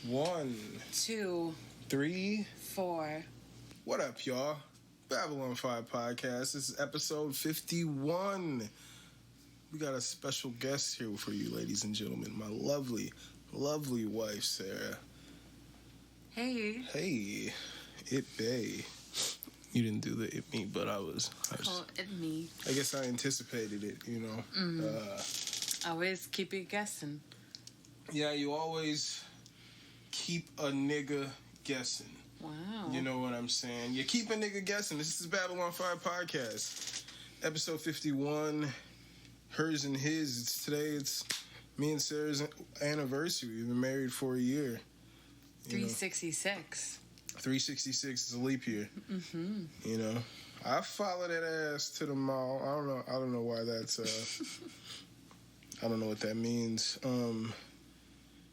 1, 2, 3, 4. What up, y'all? Babylon 5 Podcast. This is episode 51. We got a special guest here for you, ladies and gentlemen. My lovely, lovely wife, Sarah. Hey. Hey, it bay. You didn't do the it me, but I was It me. I guess I anticipated it, you know. Always keep you guessing. Yeah, you always keep a nigga guessing. Wow. You know what I'm saying? You keep a nigga guessing. This is Babylon 5 Podcast. Episode 51. Hers and his. It's me and Sarah's anniversary. We've been married for a year. 366. 366 is a leap year. Mm-hmm. You know, I follow that ass to the mall. I don't know why that's. I don't know what that means.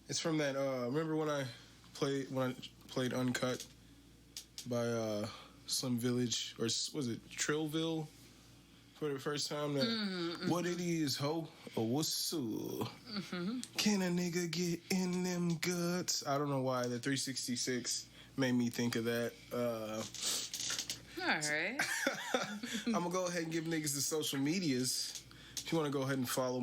It's from that. Remember when I played Uncut by Slim Village, or was it Trillville for the first time? What it is, ho? Or what's up? Mm-hmm. Can a nigga get in them guts? I don't know why the 366 made me think of that. All right. I'm gonna go ahead and give niggas the social medias. If you want to go ahead and follow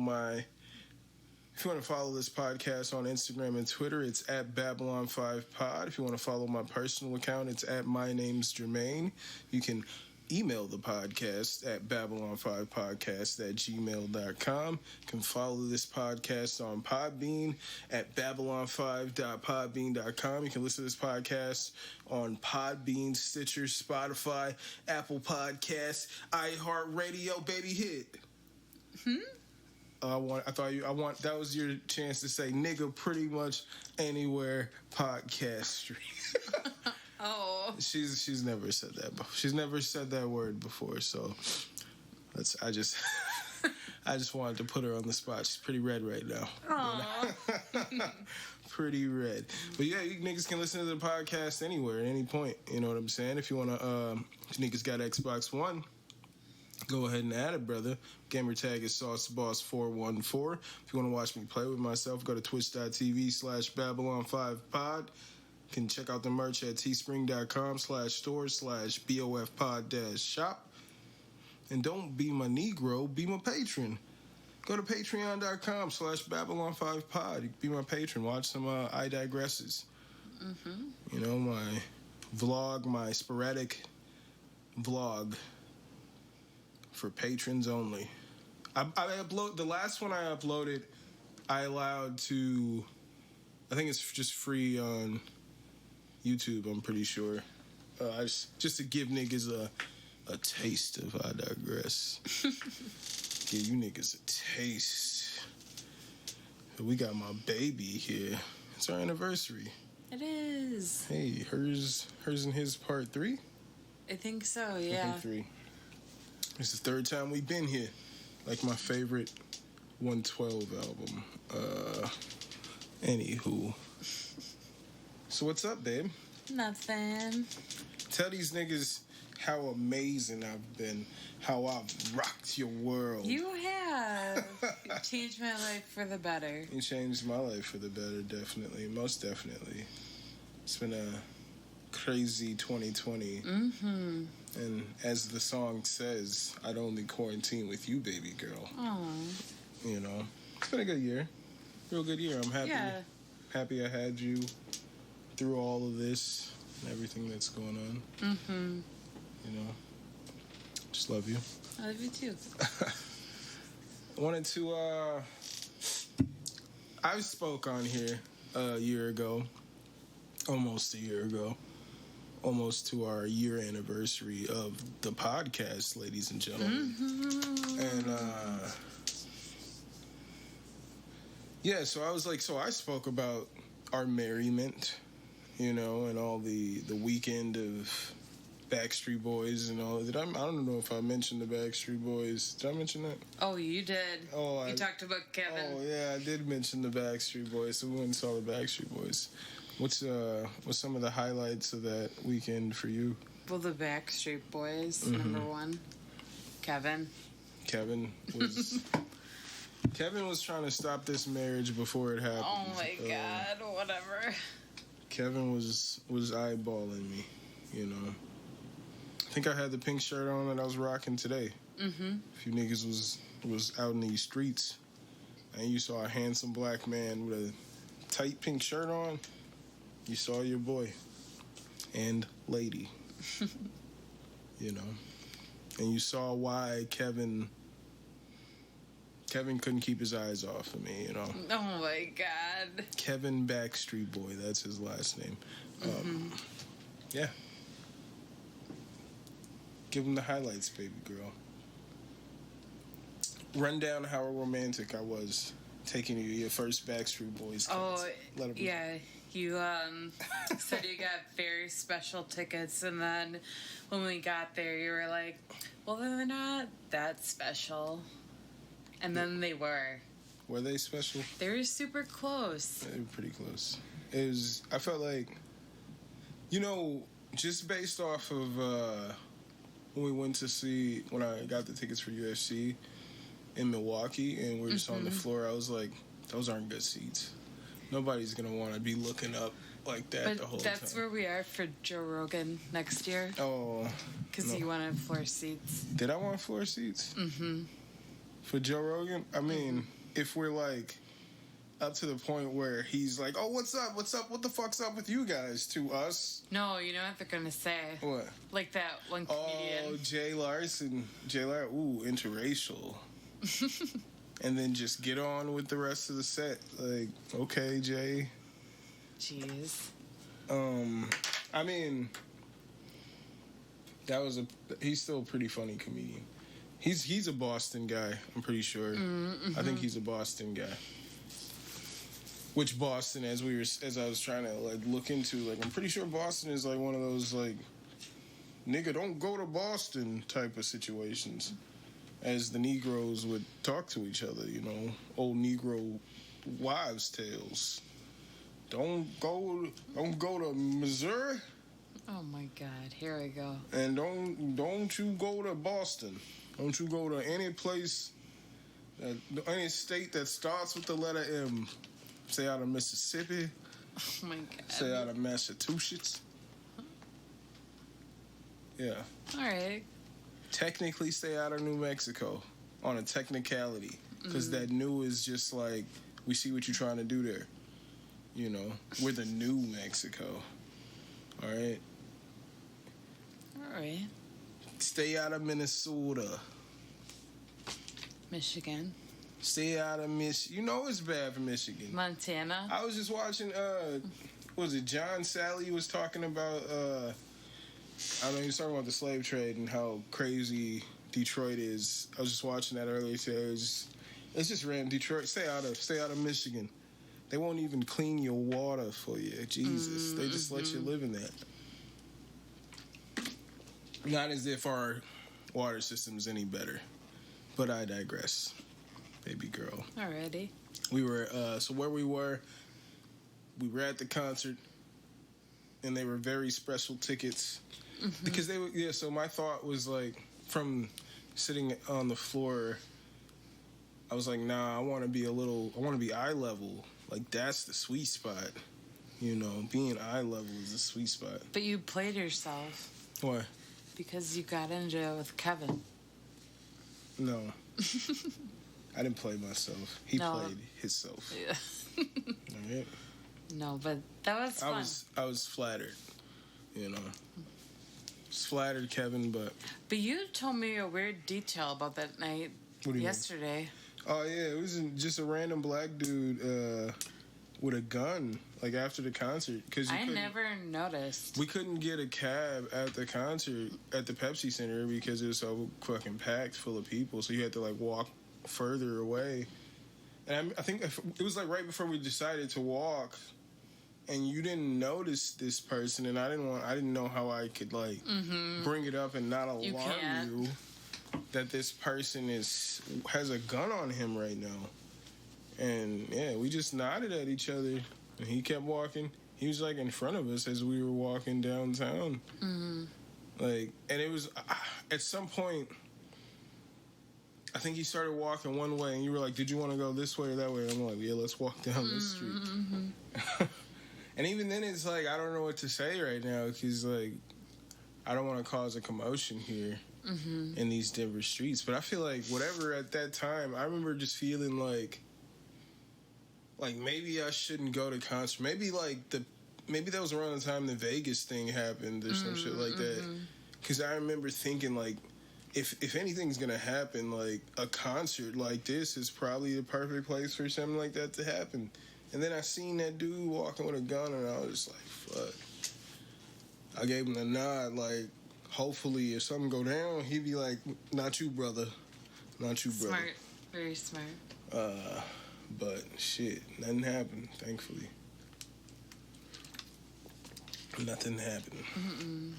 this podcast on Instagram and Twitter, it's at Babylon5Pod. If you want to follow my personal account, it's at my name's Jermaine. You can email the podcast at Babylon5podcast@gmail.com. You can follow this podcast on Podbean at Babylon5.podbean.com. You can listen to this podcast on Podbean, Stitcher, Spotify, Apple Podcasts, iHeartRadio, baby hit. That was your chance to say nigga pretty much anywhere podcast street. Oh. She's never said that before. She's never said that word before, so I just wanted to put her on the spot. She's pretty red right now. Aww. Pretty red. But yeah, you niggas can listen to the podcast anywhere at any point. You know what I'm saying? If you wanna if you niggas got Xbox One, go ahead and add it, brother. Gamer tag is SauceBoss414. If you want to watch me play with myself, go to twitch.tv/Babylon5Pod. You can check out the merch at teespring.com/store/BOFpod-shop. And don't be my Negro, be my patron. Go to patreon.com/Babylon5Pod. You can be my patron. Watch some I Digresses. Mm-hmm. You know, my vlog, my sporadic vlog for patrons only. I upload the last one I uploaded. I allowed to. I think it's just free on YouTube. I'm pretty sure. Just to give niggas a taste of I Digress. Give you niggas a taste. We got my baby here. It's our anniversary. It is. Hey, hers and his part 3. I think so. Yeah. I think 3. It's the third time we've been here. Like my favorite 112 album. Anywho. So what's up, babe? Nothing. Tell these niggas how amazing I've been. How I've rocked your world. You have. You changed my life for the better. You changed my life for the better, definitely. Most definitely. It's been a crazy 2020. Mm-hmm. And as the song says, I'd only quarantine with you, baby girl. Aww. You know, it's been a good year. Real good year. I'm happy. Yeah. Happy I had you through all of this and everything that's going on. Mm-hmm. You know, just love you. I love you too. I wanted to, I spoke on here a year ago, almost a year ago. Almost to our year anniversary of the podcast, ladies and gentlemen. Mm-hmm. And so I was like, I spoke about our merriment, you know, and all the weekend of Backstreet Boys and all. I don't know if I mentioned the Backstreet Boys. Did I mention that? Oh, you did. Oh, you talked about Kevin. Oh yeah, I did mention the Backstreet Boys. So we went and saw the Backstreet Boys. What's some of the highlights of that weekend for you? Well, the Backstreet Boys, Mm-hmm. number one. Kevin was trying to stop this marriage before it happened. Oh my God, whatever. Kevin was eyeballing me, you know. I think I had the pink shirt on that I was rocking today. Mm-hmm. A few niggas was out in these streets, and you saw a handsome black man with a tight pink shirt on. You saw your boy and lady, you know, and you saw why Kevin couldn't keep his eyes off of me, you know. Oh my God. Kevin Backstreet Boy, that's his last name. Yeah. Give him the highlights, baby girl. Run down how romantic I was taking you to your first Backstreet Boys concert. Oh, yeah. You said you got very special tickets, and then when we got there, you were like, well, they're not that special. And then they were. Were they special? They were super close. They were pretty close. I felt like, you know, just based off of when I got the tickets for UFC in Milwaukee, and we were just on the floor, I was like, those aren't good seats. Nobody's going to want to be looking up like that the whole time. That's where we are for Joe Rogan next year. Oh. Because you wanted floor seats. Did I want floor seats? Mm-hmm. For Joe Rogan? I mean, if we're like up to the point where he's like, oh, what's up? What the fuck's up with you guys? To us? No, you know what they're going to say. What? Like that one comedian. Oh, Jay Larson. Ooh, interracial. And then just get on with the rest of the set. Like, okay, Jay. Jeez. I mean, he's still a pretty funny comedian. He's a Boston guy, I'm pretty sure. Mm-hmm. I think he's a Boston guy. Which Boston, as I was trying to like look into, like I'm pretty sure Boston is like one of those like nigga don't go to Boston type of situations. As the Negroes would talk to each other, you know, old Negro wives' tales. Don't go to Missouri. Oh my God, here we go. And don't you go to Boston. Don't you go to any place, any state that starts with the letter M. Say out of Mississippi. Oh my God. Say out of Massachusetts. Yeah. All right. Technically stay out of New Mexico on a technicality. Because that new is just like, we see what you're trying to do there. You know, we're the new Mexico. All right? All right. Stay out of Minnesota. Michigan. Stay out of Michigan. You know it's bad for Michigan. Montana. I was just watching, was it John Sally was talking about, I don't know, he was talking about the slave trade and how crazy Detroit is. I was just watching that earlier today. It's just random. Detroit, stay out of Michigan. They won't even clean your water for you. Jesus. They just let you live in that. Not as if our water system's any better. But I digress, baby girl. Alrighty. We were, so where we were at the concert, and they were very special tickets. Mm-hmm. Because they were, yeah, so my thought was like, from sitting on the floor, I was like, nah, I want to be eye level. Like, that's the sweet spot. You know, being eye level is the sweet spot. But you played yourself. Why? Because you got into it with Kevin. No. I didn't play myself. He played himself. Yeah. All right? No, but that was fun. I was flattered, you know. Just flattered, Kevin, but... But you told me a weird detail about that night yesterday. Mean? Oh, yeah, it was just a random black dude with a gun, like, after the concert. I never noticed. We couldn't get a cab at the concert at the Pepsi Center because it was so fucking packed full of people, so you had to, like, walk further away. And I think it was, like, right before we decided to walk, and you didn't notice this person, and I didn't know how I could, like, bring it up and not alarm you that this person has a gun on him right now. And yeah, we just nodded at each other, and he kept walking. He was like in front of us as we were walking downtown. Mm-hmm. Like, and it was at some point, I think he started walking one way, and you were like, "Did you want to go this way or that way?" And I'm like, "Yeah, let's walk down this street." Mm-hmm. And even then, it's like, I don't know what to say right now, because, like, I don't want to cause a commotion here in these Denver streets. But I feel like whatever at that time, I remember just feeling like maybe I shouldn't go to concert. Maybe, maybe that was around the time the Vegas thing happened or some shit like that. Because I remember thinking, like, if anything's going to happen, like, a concert like this is probably the perfect place for something like that to happen. And then I seen that dude walking with a gun, and I was just like, fuck. I gave him the nod, like, hopefully if something go down, he'd be like, not you, brother. Not you, brother. Smart. Very smart. But, shit, nothing happened, thankfully. Nothing happened.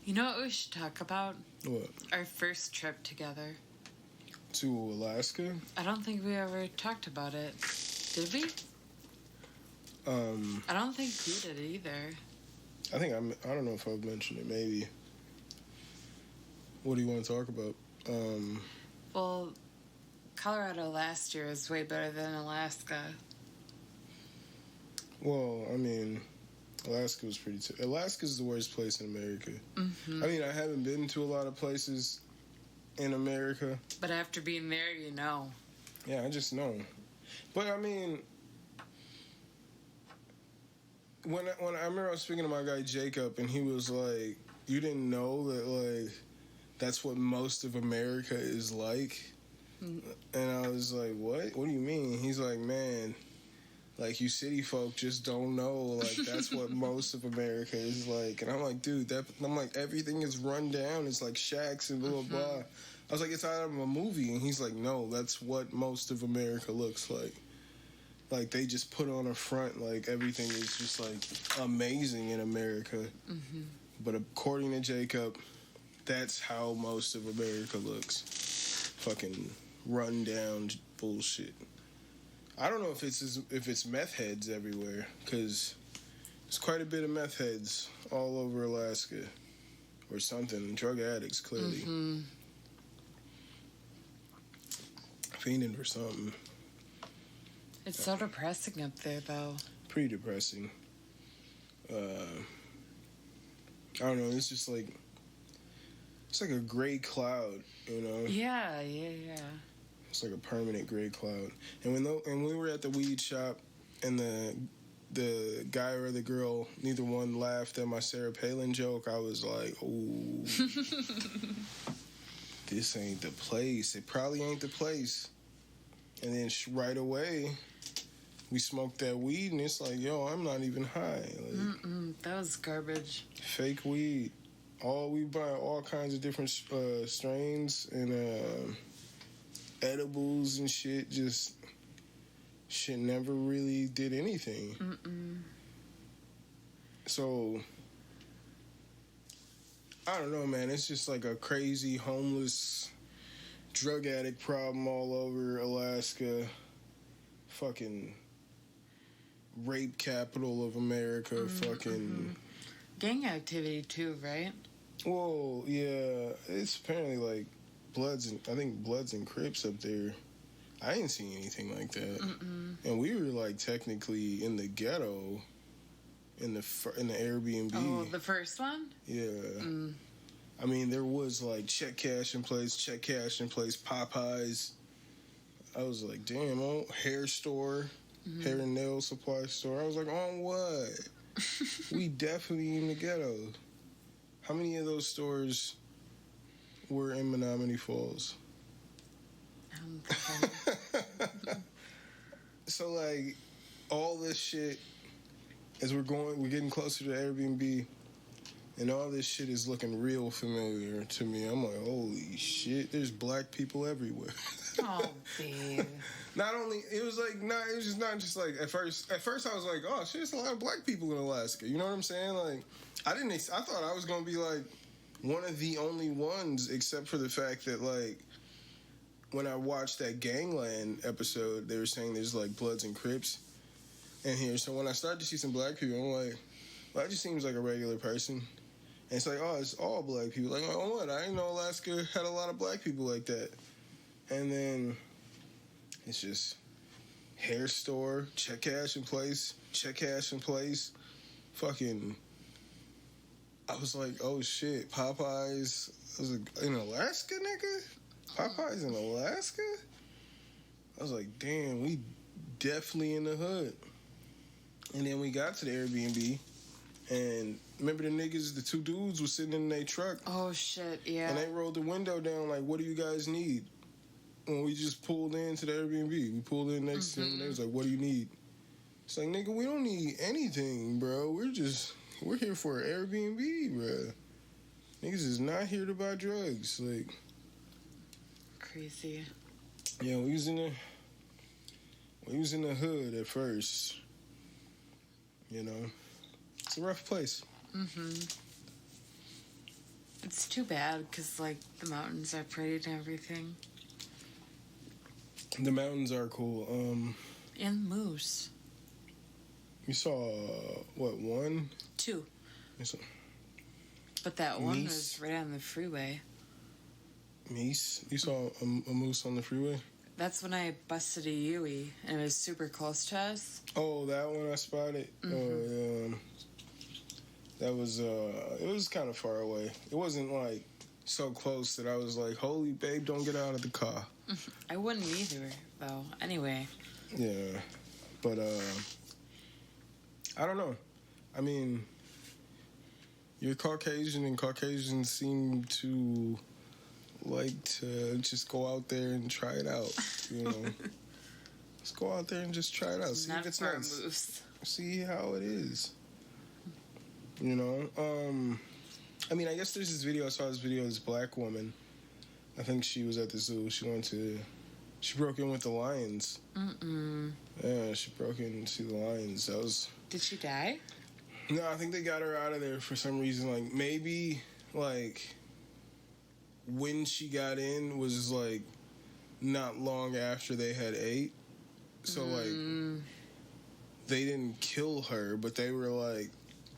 You know what we should talk about? What? Our first trip together. To Alaska? I don't think we ever talked about it. Did we? I don't think you did either. I don't know if I've mentioned it, maybe. What do you want to talk about? Well, Colorado last year was way better than Alaska. Well, I mean, Alaska was pretty... Alaska's the worst place in America. I mean, I haven't been to a lot of places in America. But after being there, you know. Yeah, I just know. But, I mean... When I remember I was speaking to my guy Jacob, and he was like, you didn't know that, like, that's what most of America is like? And I was like, what? What do you mean? He's like, man, like, you city folk just don't know, like, that's what most of America is like. And I'm like, dude, I'm like, everything is run down. It's like shacks and blah, blah, blah. I was like, it's out of a movie. And he's like, no, that's what most of America looks like. Like, they just put on a front, like, everything is just, like, amazing in America. But according to Jacob, that's how most of America looks. Fucking run down bullshit. I don't know if it's meth heads everywhere, because there's quite a bit of meth heads all over Alaska. Or something. Drug addicts, clearly. Fiending for something. It's so depressing up there, though. Pretty depressing. I don't know. It's just like... It's like a gray cloud, you know? Yeah. It's like a permanent gray cloud. And when we were at the weed shop, and the guy or the girl, neither one laughed at my Sarah Palin joke, I was like, ooh. This ain't the place. It probably ain't the place. And then right away... We smoked that weed, and it's like, yo, I'm not even high. Like, that was garbage. Fake weed. We buy all kinds of different strains and edibles and shit. Just shit never really did anything. So I don't know, man. It's just like a crazy homeless drug addict problem all over Alaska. Fucking rape capital of America. Fucking gang activity too, right? Well, yeah, it's apparently like Bloods and Crips up there. I ain't seen anything like that. And we were like technically in the ghetto in the Airbnb. Oh, the first one? Yeah. I mean, there was like check cash in place, Popeyes. I was like, damn, hair store. Hair and nail supply store. I was like, on what? We definitely in the ghetto. How many of those stores were in Menominee Falls? So, like, all this shit, as we're getting closer to Airbnb, and all this shit is looking real familiar to me. I'm like, holy shit, there's black people everywhere. Oh, babe. It was not just like, at first I was like, oh shit, there's a lot of black people in Alaska. You know what I'm saying? Like, I thought I was going to be like one of the only ones, except for the fact that, like, when I watched that Gangland episode, they were saying there's like Bloods and Crips in here. So when I started to see some black people, I'm like, well, that just seems like a regular person. And it's like, oh, it's all black people. Like, oh, what? I didn't know Alaska had a lot of black people like that. And then it's just hair store, check cash in place. Fucking, I was like, oh shit, Popeyes. I was like, in Alaska, nigga? Popeyes in Alaska? I was like, damn, we definitely in the hood. And then we got to the Airbnb, and remember the niggas, the two dudes was sitting in their truck. Oh shit, yeah. And they rolled the window down like, what do you guys need? When we just pulled into the Airbnb. We pulled in next to them, and they was like, what do you need? It's like, nigga, we don't need anything, bro. We're here for an Airbnb, bro. Niggas is not here to buy drugs. Like, crazy. Yeah, we was in the hood at first. You know, it's a rough place. It's too bad because like the mountains are pretty and everything. The mountains are cool. And moose. You saw what, one? Two. Saw but that one Meese. was right on the freeway. Meese? You saw a moose on the freeway? That's when I busted a Yui, and it was super close to us. Oh, that one I spotted. That was it was kind of far away. It wasn't like so close that I was like, "Holy babe, don't get out of the car." I wouldn't either, though. Anyway. Yeah, but I don't know. I mean, you're Caucasian, and Caucasians seem to like to just go out there and try it out. You know, let's go out there and just try it out. See if it's nice. Moose. See how it is. You know, I mean, I guess there's this video. I saw this video of this black woman. I think she was at the zoo. She broke in with the lions. Yeah, she broke in to see the lions. That was. Did she die? No, I think they got her out of there for some reason. Like, maybe, like, when she got in was, like, not long after they had ate. So, like, they didn't kill her, but they were, like,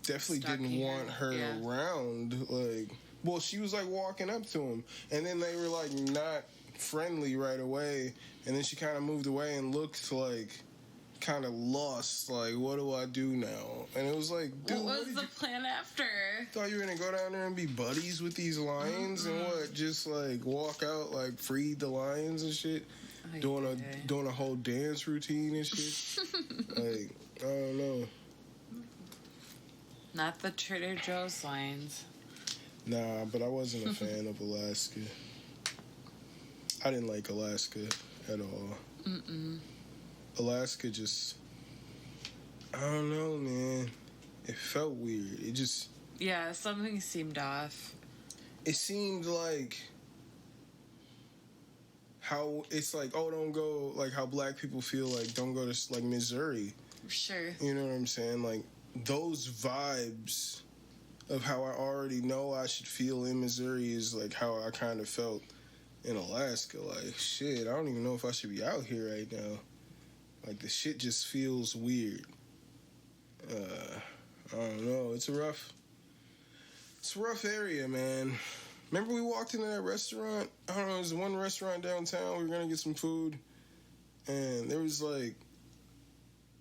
definitely didn't want her around. Like, well, she was, like, walking up to him. And then they were, like, not friendly right away. And then she kind of moved away and looked, like, kind of lost. Like, what do I do now? And it was like, dude, what was the plan after? Thought you were gonna go down there and be buddies with these lions and what? Just like walk out, like feed the lions and shit, doing a whole dance routine and shit. Like, I don't know. Not the Trader Joe's lions. Nah, but I wasn't a fan of Alaska. I didn't like Alaska at all. Alaska just, I don't know, man. It felt weird. It just... Yeah, something seemed off. It seemed like how it's like, oh, don't go, like how black people feel like, don't go to, like, Missouri. Sure. You know what I'm saying? Like, those vibes of how I already know I should feel in Missouri is, like, how I kind of felt in Alaska. Like, shit, I don't even know if I should be out here right now. Like, the shit just feels weird. I don't know. It's a rough area, man. Remember we walked into that restaurant? I don't know, there's one restaurant downtown. We were gonna get some food. And there was, like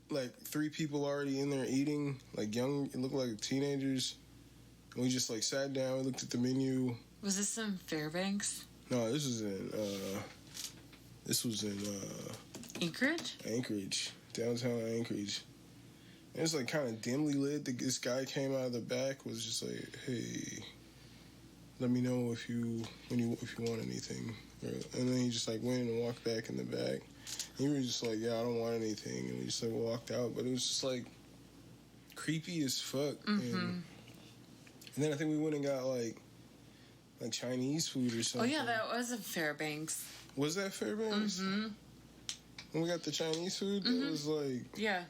3 people already in there eating. Like, young, it looked like teenagers. And we just, like, sat down. We looked at the menu. Was this in Fairbanks? No, this was in, Anchorage? Downtown Anchorage. And it's like kind of dimly lit. This guy came out of the back, was just like, "Hey, let me know if you want anything." And then he just like went and walked back in the back. And we were just like, "Yeah, I don't want anything," and we just like walked out. But it was just like creepy as fuck. And then I think we went and got like Chinese food or something. Oh yeah, that was in Fairbanks. Was that Fairbanks? When we got the Chinese food, it was like... Yeah.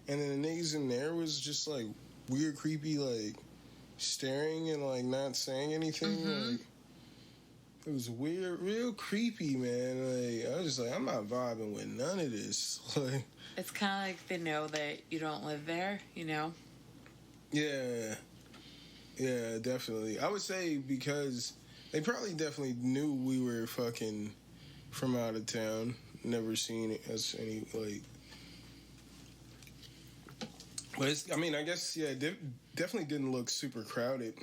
And then the niggas in there was just, like, weird, creepy, like, staring and, like, not saying anything. Like, it was weird, real creepy, man. Like, I was just like, I'm not vibing with none of this. Like... It's kind of like they know that you don't live there, you know? Yeah. Yeah, definitely. I would say because they probably definitely knew we were fucking from out of town. Never seen it as any, like, But I mean, I guess, yeah, it definitely didn't look super crowded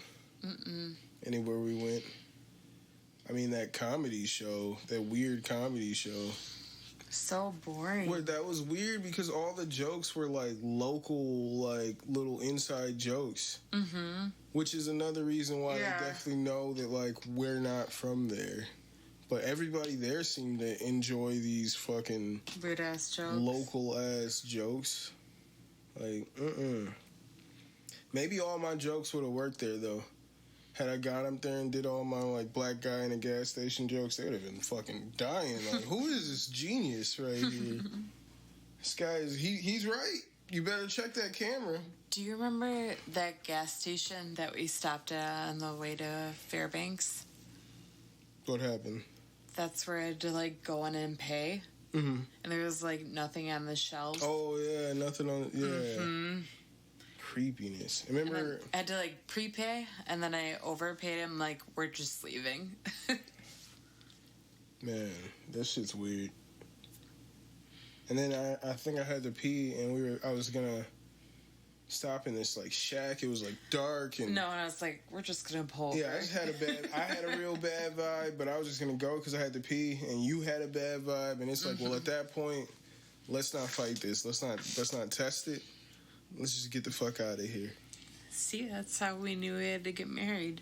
anywhere we went. I mean, that comedy show, that weird comedy show. So boring. Well, that was weird because all the jokes were like local, like little inside jokes. Mm-hmm. Which is another reason why I definitely know that like we're not from there. But everybody there seemed to enjoy these fucking weird ass jokes. Local ass jokes. Like, Maybe all my jokes would have worked there though. Had I got up there and did all my like black guy in a gas station jokes, they would have been fucking dying. Like, who is this genius right here? This guy he's right. You better check that camera. Do you remember that gas station that we stopped at on the way to Fairbanks? What happened? That's where I had to like go in and pay. Mm-hmm. And there was like nothing on the shelves. Oh yeah, nothing on. Yeah. Mm-hmm. Creepiness. Remember, I had to like prepay, and then I overpaid him. Like, we're just leaving. Man, that shit's weird. And then I think I had to pee, and I was gonna stop in this like shack. It was like dark and no, and I was like, we're just gonna pull. Yeah, I just had I had a real bad vibe, but I was just gonna go because I had to pee, and you had a bad vibe, and it's like, well, at that point, let's not fight this. Let's not test it. Let's just get the fuck out of here. See, that's how we knew we had to get married.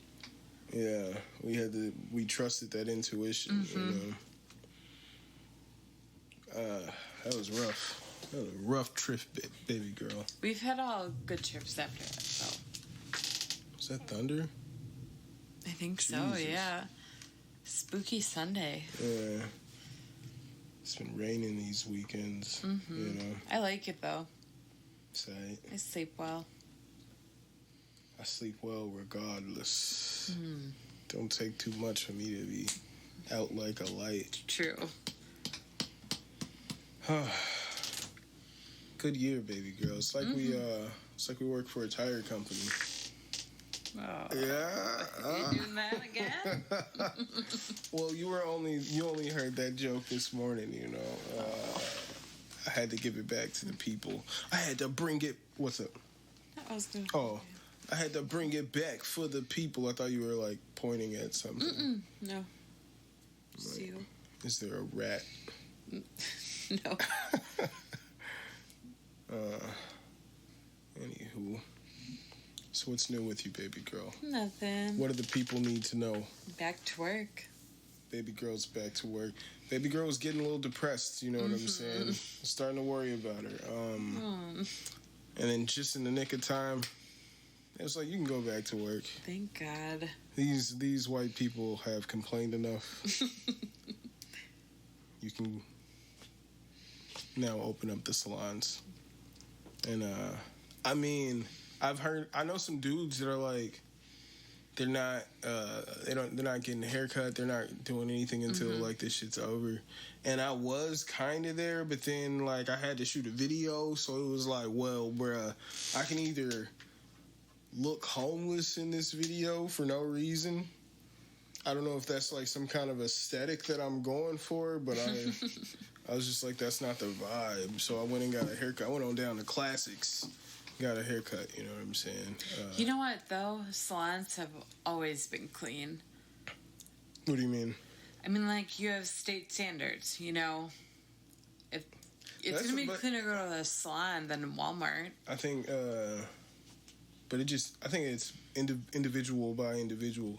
Yeah, we trusted that intuition, you know. That was rough. That was a rough trip, baby girl. We've had all good trips after that, so. Was that thunder? I think Jesus. So, yeah. Spooky Sunday. Yeah. It's been raining these weekends, you know. I like it, though. I sleep well. I sleep well regardless. Don't take too much for me to be out like a light. True. Good year, baby girl. It's like we work for a tire company. Oh, yeah. You doing that again? Well, you only heard that joke this morning, you know. I had to give it back to the people. I had to bring it. What's up? I had to bring it back for the people. I thought you were like pointing at something. No. Just you. Is there a rat? No. Anywho. So what's new with you, baby girl? Nothing. What do the people need to know? Back to work. Baby girl's back to work. Baby girl was getting a little depressed, you know what I'm saying? Starting to worry about her. And then just in the nick of time, it was like, you can go back to work. Thank God. These white people have complained enough. You can now open up the salons. And, I mean, I know some dudes that are like, they're not getting a haircut. They're not doing anything until like this shit's over. And I was kind of there, but then like I had to shoot a video, so it was like, well, bruh, I can either look homeless in this video for no reason. I don't know if that's like some kind of aesthetic that I'm going for, but I was just like, that's not the vibe. So I went and got a haircut. I went on down to Classics. Got a haircut, you know what I'm saying? You know what, though? Salons have always been clean. What do you mean? I mean, like, you have state standards, you know? If it's going to be cleaner to go to a salon than Walmart. I think, but I think it's individual by individual.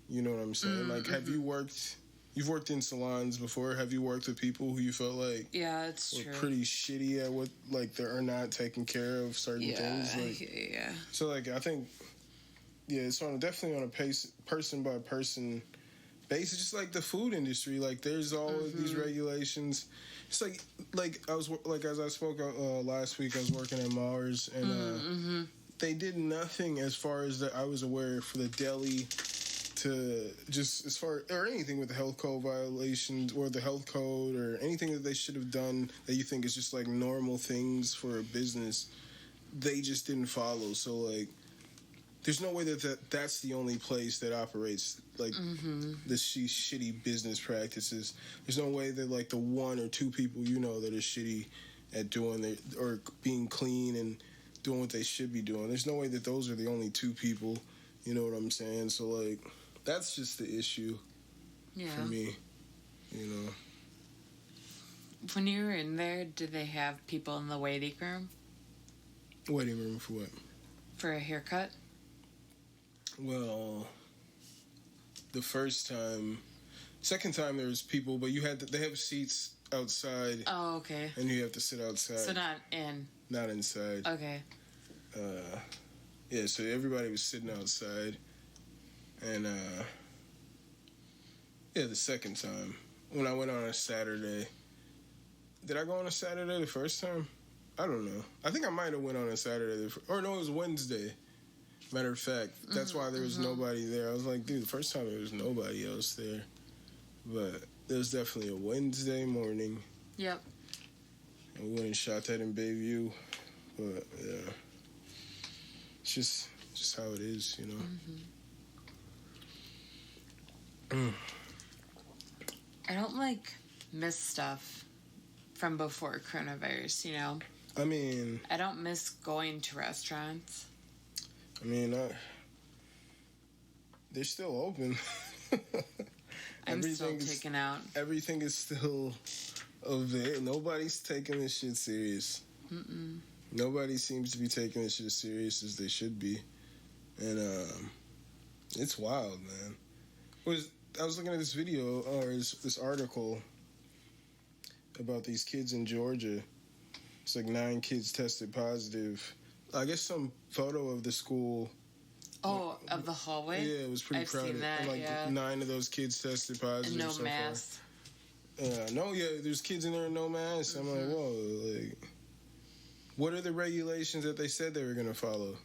You know what I'm saying? Like, have you've worked in salons before. Have you worked with people who you felt like it's were true. pretty shitty at what, like, they are not taking care of certain things? Like, yeah. So, like, I think, it's definitely on a person by person basis. Just like the food industry, like, there's all of these regulations. It's like as I spoke last week, I was working at Mars, and they did nothing as far as that I was aware for the deli. To just as far or anything with the health code violations or the health code or anything that they should have done that you think is just like normal things for a business, they just didn't follow. So like, there's no way that's the only place that operates like the shitty business practices. There's no way that like the one or two people you know that are shitty at doing or being clean and doing what they should be doing. There's no way that those are the only two people. You know what I'm saying? So, like, that's just the issue for me, you know. When you were in there, did they have people in the waiting room? Waiting room for what? For a haircut? Well, the first time, second time there was people, but they have seats outside. Oh, okay. And you have to sit outside. So not in. Not inside. Okay. Yeah, so everybody was sitting outside. And, yeah, the second time, when I went on a Saturday. Did I go on a Saturday the first time? I don't know. I think I might have went on a Saturday. Or no, it was Wednesday. Matter of fact, that's why there was nobody there. I was like, dude, the first time there was nobody else there. But it was definitely a Wednesday morning. Yep. And we went and shot that in Bayview. But, yeah. It's just how it is, you know? I don't, miss stuff from before coronavirus, you know? I mean... I don't miss going to restaurants. I mean, they're still open. I'm still taken out. Everything is still available. Nobody's taking this shit serious. Nobody seems to be taking this shit as serious as they should be. And it's wild, man. I was looking at this video, or this article about these kids in Georgia. It's like 9 kids tested positive. I guess some photo of the school. Oh, of the hallway? Yeah, it was pretty crowded. Seen that, and 9 of those kids tested positive. And no so mask. Far. There's kids in there with no mask. I'm like, whoa, like, what are the regulations that they said they were going to follow?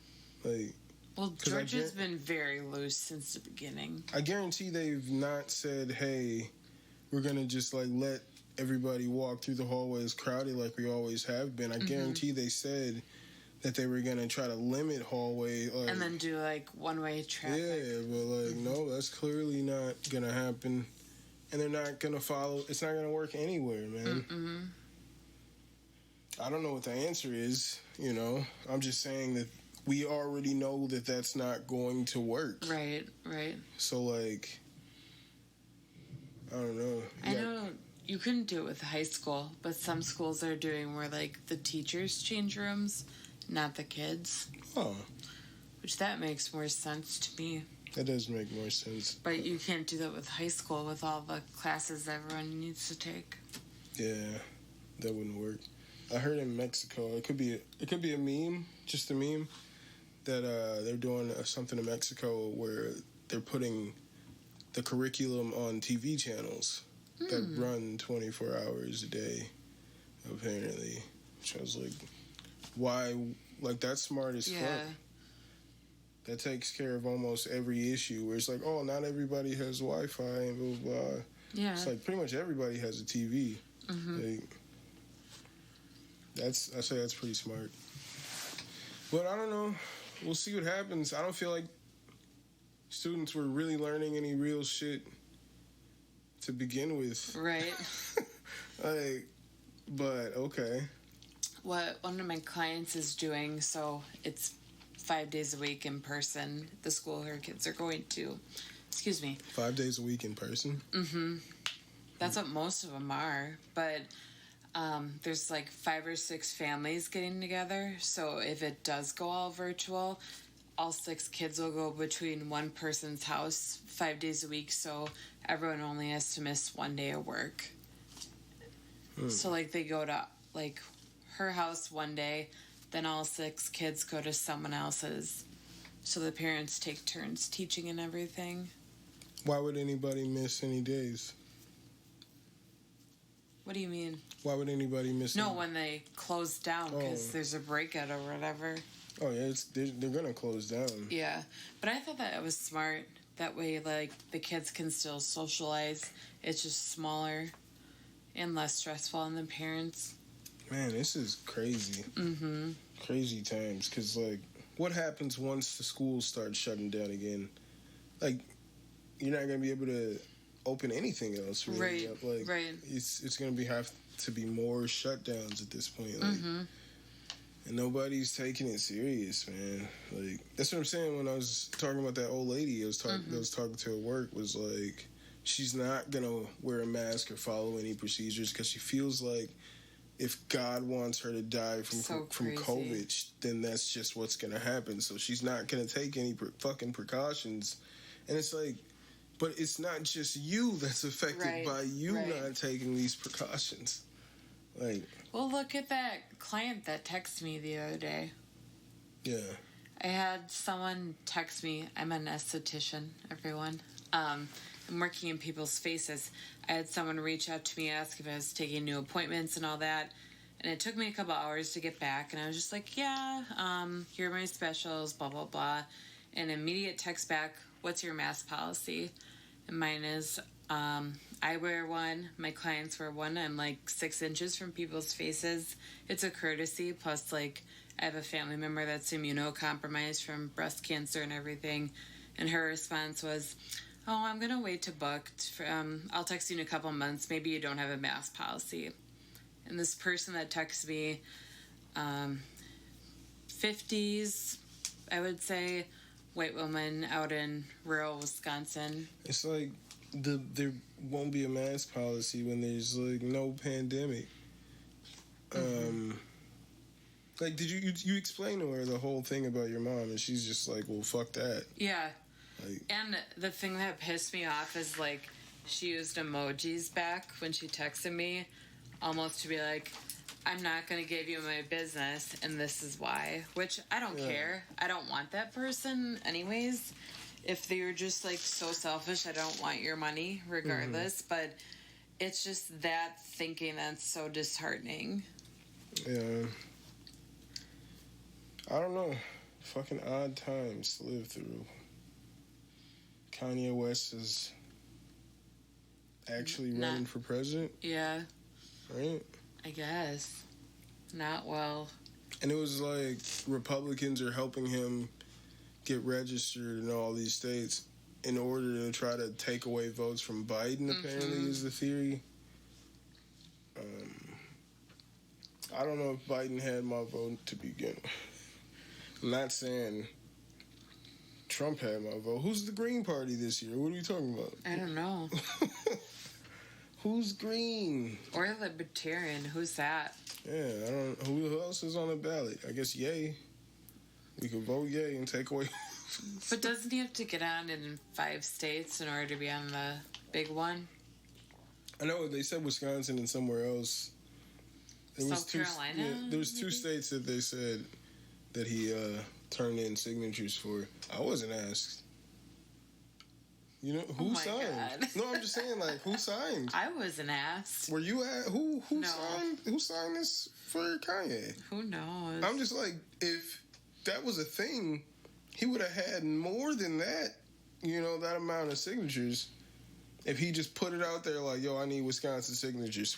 Like, well, Georgia's been very loose since the beginning. I guarantee they've not said, hey, we're going to just, let everybody walk through the hallways crowded like we always have been. I guarantee they said that they were going to try to limit hallway. And then do, one-way traffic. Yeah, but, no, that's clearly not going to happen. And they're not going to follow. It's not going to work anywhere, man. I don't know what the answer is, you know. I'm just saying that we already know that that's not going to work. Right. So, I don't know. I know you couldn't do it with high school, but some schools are doing where, the teachers change rooms, not the kids. Oh. Which that makes more sense to me. That does make more sense. But you can't do that with high school with all the classes everyone needs to take. Yeah, that wouldn't work. I heard in Mexico, it could be a meme, just a meme, that they're doing something in Mexico where they're putting the curriculum on TV channels that run 24 hours a day, apparently. Which I was like, why? That's smart as fuck. That takes care of almost every issue where it's like, oh, not everybody has Wi-Fi and blah, blah. Yeah. It's pretty much everybody has a TV. I say that's pretty smart. But I don't know. We'll see what happens. I don't feel like students were really learning any real shit to begin with. Right. But okay. What one of my clients is doing, so it's 5 days a week in person, the school her kids are going to. Excuse me. 5 days a week in person? That's what most of them are. But there's 5 or 6 families getting together. So if it does go all virtual, all 6 kids will go between one person's house 5 days a week. So everyone only has to miss 1 day of work. So they go to her house 1 day, then all 6 kids go to someone else's. So the parents take turns teaching and everything. Why would anybody miss any days? What do you mean? Why would anybody miss? No, when they close down because there's a breakout or whatever. Oh yeah, they're gonna close down. Yeah, but I thought that it was smart. That way, the kids can still socialize. It's just smaller and less stressful on the parents. Man, this is crazy. Crazy times. Because, what happens once the schools start shutting down again? You're not going to be able to open anything else, really. Right, right. It's going to have to be more shutdowns at this point. And nobody's taking it serious, man. Like, that's what I'm saying when I was talking about that old lady I was talking to at work, was like, she's not going to wear a mask or follow any procedures because she feels like if God wants her to die from COVID, then that's just what's going to happen. So she's not going to take any fucking precautions. And it's like, but it's not just you that's affected by you not taking these precautions. Like, well, look at that client that texted me the other day. Yeah. I had someone text me. I'm an esthetician, everyone. I'm working in people's faces. I had someone reach out to me, ask if I was taking new appointments and all that. And it took me a couple hours to get back. And I was just like, yeah, here are my specials, blah, blah, blah. And immediate text back, what's your mask policy? And mine is, I wear one. My clients wear one. I'm like 6 inches from people's faces. It's a courtesy. Plus, like, I have a family member that's immunocompromised from breast cancer and everything. And her response was, oh, I'm going to wait to book. I'll text you in a couple months. Maybe you don't have a mask policy. And this person that texted me, 50s, I would say, white woman out in rural Wisconsin. It's like there won't be a mask policy when there's like no pandemic. Like, did you explain to her the whole thing about your mom, and she's just like, well, fuck that. Yeah. Like, and the thing that pissed me off is, like, she used emojis back when she texted me, almost to be like, I'm not going to give you my business, and this is why. Which, I don't care. I don't want that person anyways. If they're just, like, so selfish, I don't want your money, regardless. But it's just that thinking that's so disheartening. Yeah. I don't know. Fucking odd times to live through. Kanye West is actually running for president. Yeah. Right? I guess. Not well. And it was like Republicans are helping him get registered in all these states in order to try to take away votes from Biden, apparently, is the theory. I don't know if Biden had my vote to begin with. I'm not saying Trump had my vote. Who's the Green Party this year? What are you talking about? I don't know. Who's green? Or Libertarian. Who's that? Yeah, I don't. Who else is on the ballot? I guess Yay. We could vote Yay and take away. But doesn't he have to get on in 5 states in order to be on the big one? I know they said Wisconsin and somewhere else. South Carolina? Yeah, there was 2 states that they said that he turned in signatures for. I wasn't asked. You know, who signed? God. No, I'm just saying, like, who signed? I wasn't asked. Were you at who No. signed? Who signed this for Kanye? Who knows? I'm just like, if that was a thing, he would have had more than that. You know, that amount of signatures. If he just put it out there like, yo, I need Wisconsin signatures,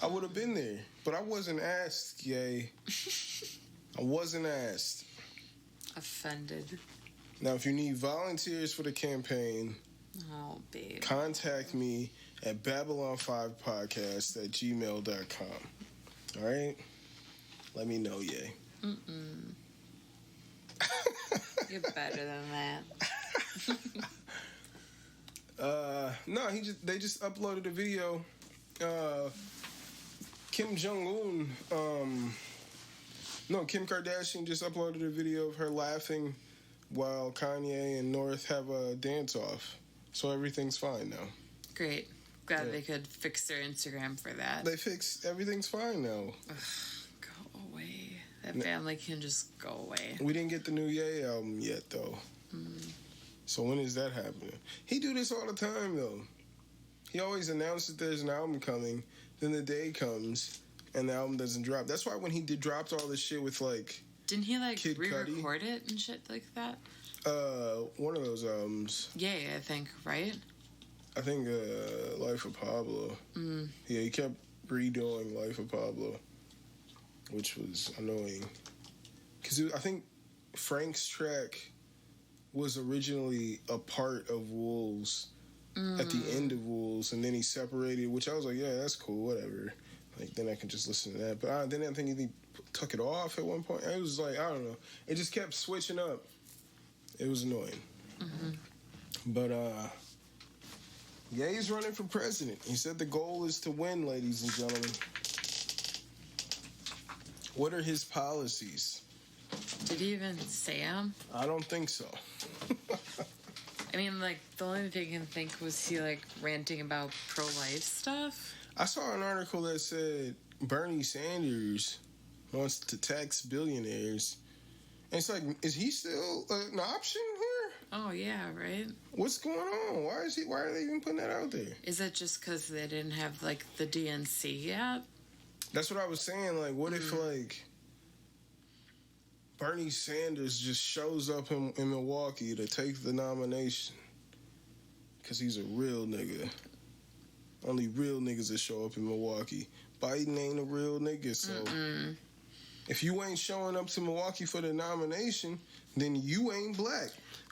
I would have been there. But I wasn't asked, Yay. I wasn't asked. Offended. Now, if you need volunteers for the campaign, babe, contact me at babylon5podcast@gmail.com. All right? Let me know, Yay. You're better than that. No, they just uploaded a video. Kim Kardashian just uploaded a video of her laughing while Kanye and North have a dance-off. So everything's fine now. Great. Glad they could fix their Instagram for that. Everything's fine now. Go away. That family can just go away. We didn't get the new Ye album yet, though. So when is that happening? He do this all the time, though. He always announces that there's an album coming, then the day comes, and the album doesn't drop. That's why when he dropped all this shit with, like, didn't he, like, Kid re-record it and shit like that? One of those albums. Yeah, I think, right? I think Life of Pablo. Yeah, he kept redoing Life of Pablo, which was annoying. Because I think Frank's track was originally a part of Wolves at the end of Wolves, and then he separated, which I was like, yeah, that's cool, whatever. Like, then I can just listen to that. But then I think he took it off at one point. It was like, I don't know. It just kept switching up. It was annoying. Mm-hmm. But, yeah, he's running for president. He said the goal is to win, ladies and gentlemen. What are his policies? Did he even say them? I don't think so. I mean, like, the only thing I can think was he, like, ranting about pro-life stuff. I saw an article that said Bernie Sanders wants to tax billionaires. And it's like, is he still an option here? Oh, yeah, right? What's going on? Why are they even putting that out there? Is it just because they didn't have, like, the DNC yet? That's what I was saying. Like, what if, like, Bernie Sanders just shows up in Milwaukee to take the nomination? Because he's a real nigga. Only real niggas that show up in Milwaukee. Biden ain't a real nigga, so... If you ain't showing up to Milwaukee for the nomination, then you ain't black.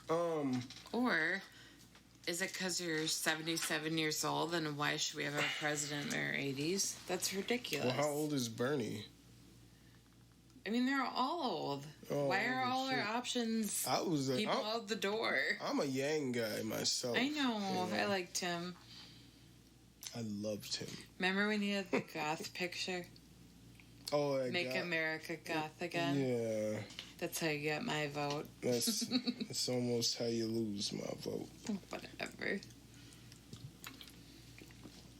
Or is it because you're 77 years old, and why should we have a president in their 80s? That's ridiculous. Well, how old is Bernie? I mean, they're all old. Oh, why are all shit. our options people out the door? I'm a Yang guy myself. I know. Yeah. I liked him. I loved him. Remember when he had the goth picture? Oh, Make America goth again? Yeah. That's how you get my vote. That's almost how you lose my vote. Whatever.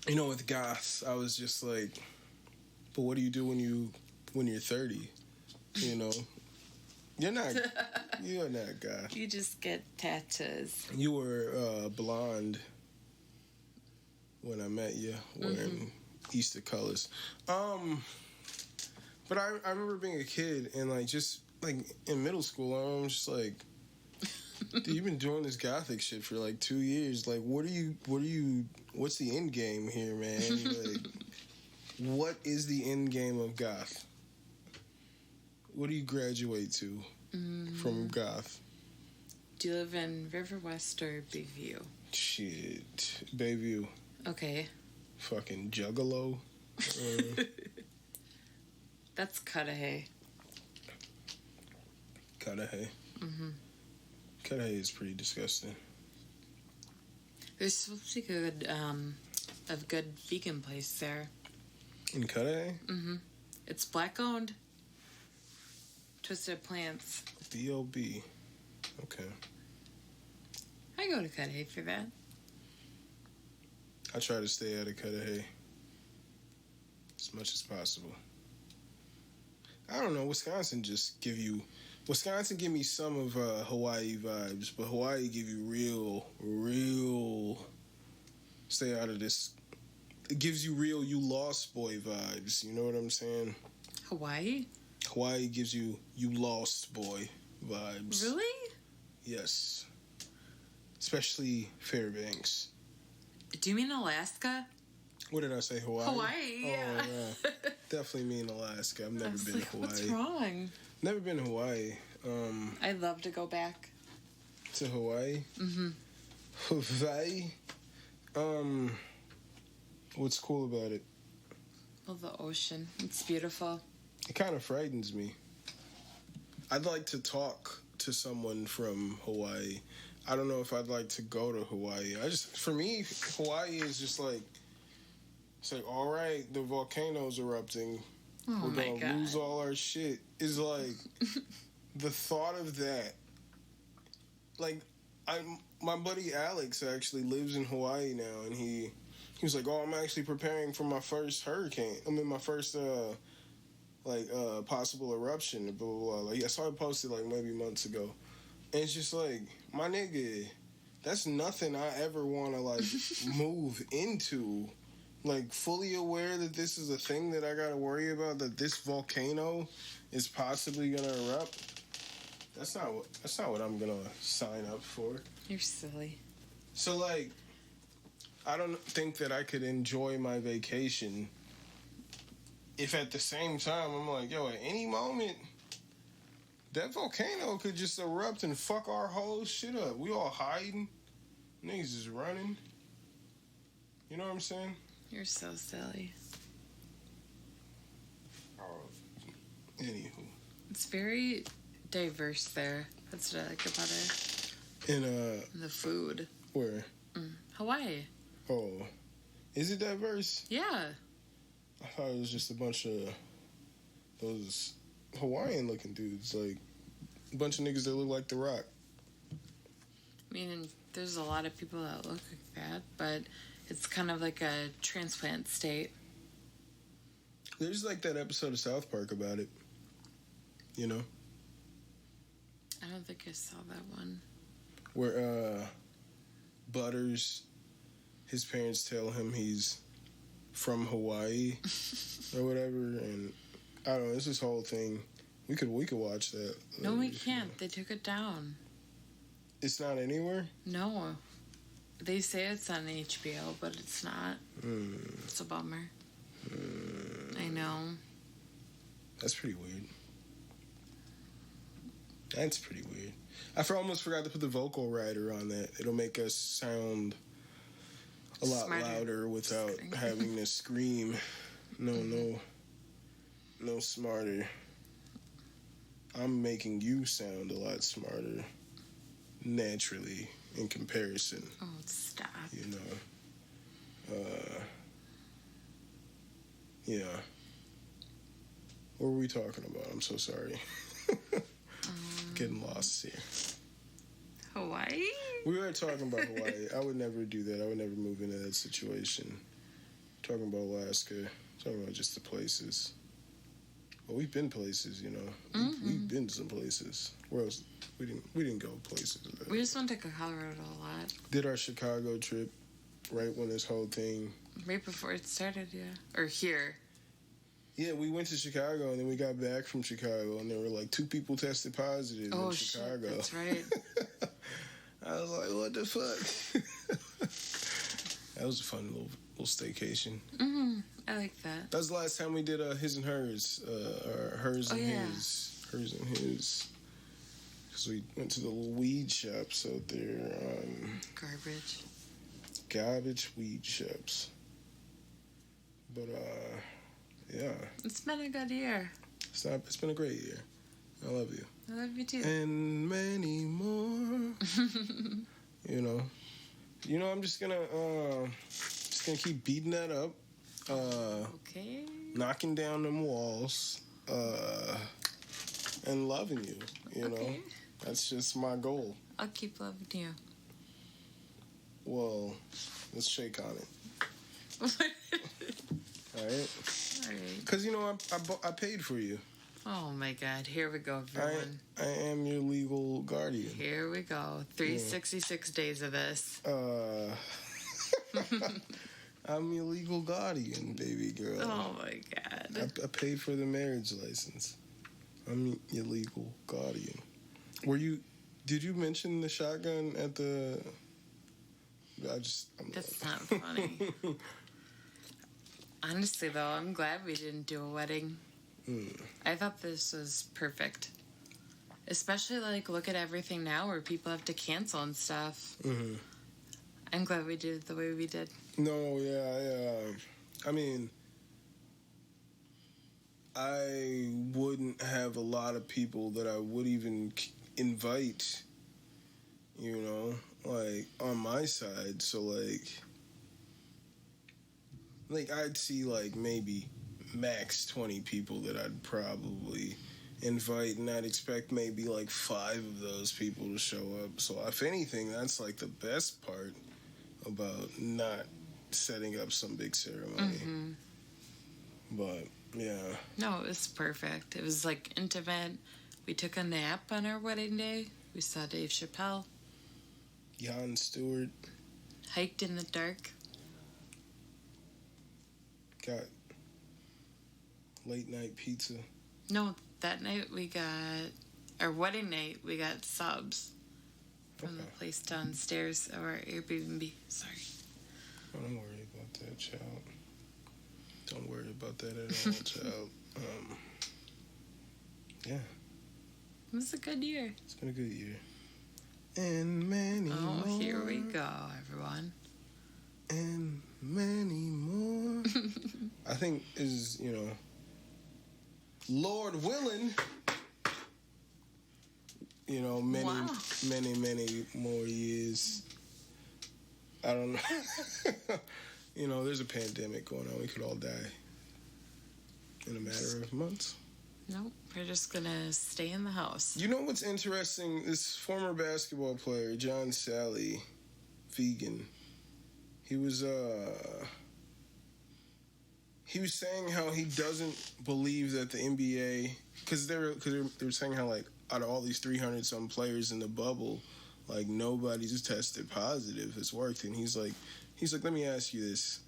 You know, with goths, I was just like, but what do you do when you're 30? You know, you're not goth. You just get tattoos. You were blonde when I met you, wearing Easter colors. But I remember being a kid and like just like in middle school, I'm just like, dude, you've been doing this gothic shit for like 2 years. Like, what's the end game here, man? Like, what is the end game of goth? What do you graduate to from goth? Do you live in River West or Bayview? Shit, Bayview. Okay. Fucking juggalo. That's Cudahy. Cudahy. Cudahy is pretty disgusting. There's supposed to be a good vegan place there. In Cudahy? It's black owned. Twisted Plants. B.O.B. Okay. I go to Cudahy for that. I try to stay out of Cudahy as much as possible. I don't know. Wisconsin give me some of Hawaii vibes, but Hawaii give you real stay out of this. It gives you real you lost boy vibes. You know what I'm saying? Hawaii? Hawaii gives you lost boy vibes. Really? Yes. Especially Fairbanks. Do you mean Alaska? What did I say? Hawaii? Hawaii, yeah. Oh, yeah. Definitely mean Alaska. I've never been to Hawaii. What's wrong? Never been to Hawaii. I'd love to go back. To Hawaii? Hawaii? What's cool about it? Well, the ocean. It's beautiful. It kind of frightens me. I'd like to talk to someone from Hawaii. I don't know if I'd like to go to Hawaii. For me, Hawaii is just like, it's like, all right, the volcano's erupting. Oh, we're going to lose all our shit. It's like, the thought of that. Like, my buddy Alex actually lives in Hawaii now, and he was like, oh, I'm actually preparing for my first hurricane. My first, possible eruption, blah, blah, blah. Like, I saw it posted, like, maybe months ago. And it's just like, my nigga, that's nothing I ever want to, like, move into. Like, fully aware that this is a thing that I got to worry about, that this volcano is possibly going to erupt. That's not what I'm going to sign up for. You're silly. So, like, I don't think that I could enjoy my vacation if at the same time I'm like, yo, at any moment, that volcano could just erupt and fuck our whole shit up. We all hiding. Niggas is running. You know what I'm saying? You're so silly. Anywho. It's very diverse there. That's what I like about it. In the food. Where? Hawaii. Oh. Is it diverse? Yeah. I thought it was just a bunch of those Hawaiian looking dudes, like a bunch of niggas that look like The Rock. I mean, there's a lot of people that look like that, but it's kind of like a transplant state. There's like that episode of South Park about it. You know? I don't think I saw that one. Where Butters, his parents tell him he's from Hawaii or whatever, and I don't know, it's this whole thing. We could watch that. No, we can't. They took it down. It's not anywhere? No. They say it's on HBO, but it's not. It's a bummer. I know. That's pretty weird. That's pretty weird. I almost forgot to put the vocal rider on that. It'll make us sound a lot Smarter. louder without having to scream. No smarter. I'm making you sound a lot smarter naturally in comparison. Oh, stop. You know. Yeah. What were we talking about? I'm so sorry. Getting lost here. Hawaii? We were talking about Hawaii. I would never do that. I would never move into that situation. Talking about Alaska. Talking about just the places. Well, we've been places, you know. We've been some places. Where else? We didn't go places. We just went to Colorado a lot. Did our Chicago trip right when this whole thing. Right before it started, yeah. Or here. Yeah, we went to Chicago and then we got back from Chicago and there were like 2 people tested positive in Chicago. Shit, that's right. I was like, what the fuck? That was a fun little staycation. I like that. That was the last time we did his and hers, or hers and his, hers and his. Because we went to the little weed shops out there. Garbage weed shops. But yeah. It's been a good year. It's been a great year. I love you. I love you too. And many more. You know, I'm just gonna keep beating that up. Okay. Knocking down them walls. And loving you. You know, that's just my goal. I'll keep loving you. Well, let's shake on it. All right. Because you know I paid for you. Oh my God! Here we go, everyone. I am your legal guardian. Here we go. 366 days of this. I'm your legal guardian, baby girl. Oh my God! I paid for the marriage license. I'm your legal guardian. Did you mention the shotgun at the? That's not funny. Honestly, though, I'm glad we didn't do a wedding. I thought this was perfect. Especially, like, look at everything now where people have to cancel and stuff. I'm glad we did it the way we did. No, yeah. I mean, I wouldn't have a lot of people that I would even invite, you know, like, on my side. So, like I'd see, like, maybe max 20 people that I'd probably invite, and I'd expect maybe, like, 5 of those people to show up. So, if anything, that's, like, the best part about not setting up some big ceremony. But, yeah. No, it was perfect. It was, like, intimate. We took a nap on our wedding day. We saw Dave Chappelle. Jon Stewart. Hiked in the dark. Got late night pizza. No, that night our wedding night, we got subs from the place downstairs of our Airbnb. Sorry. Oh, don't worry about that, child. Don't worry about that at all, child. Yeah. It was a good year. It's been a good year. And many more. Oh, here we go, everyone. And many more. I think Lord willing, you know, many more years. I don't know. You know, there's a pandemic going on. We could all die in a matter of months. Nope, we're just gonna stay in the house. You know what's interesting? This former basketball player, John Sally, vegan. He was saying how he doesn't believe that the NBA, because they were saying how, like, out of all these 300 some players in the bubble, like, nobody's tested positive has worked. And he's like, let me ask you this: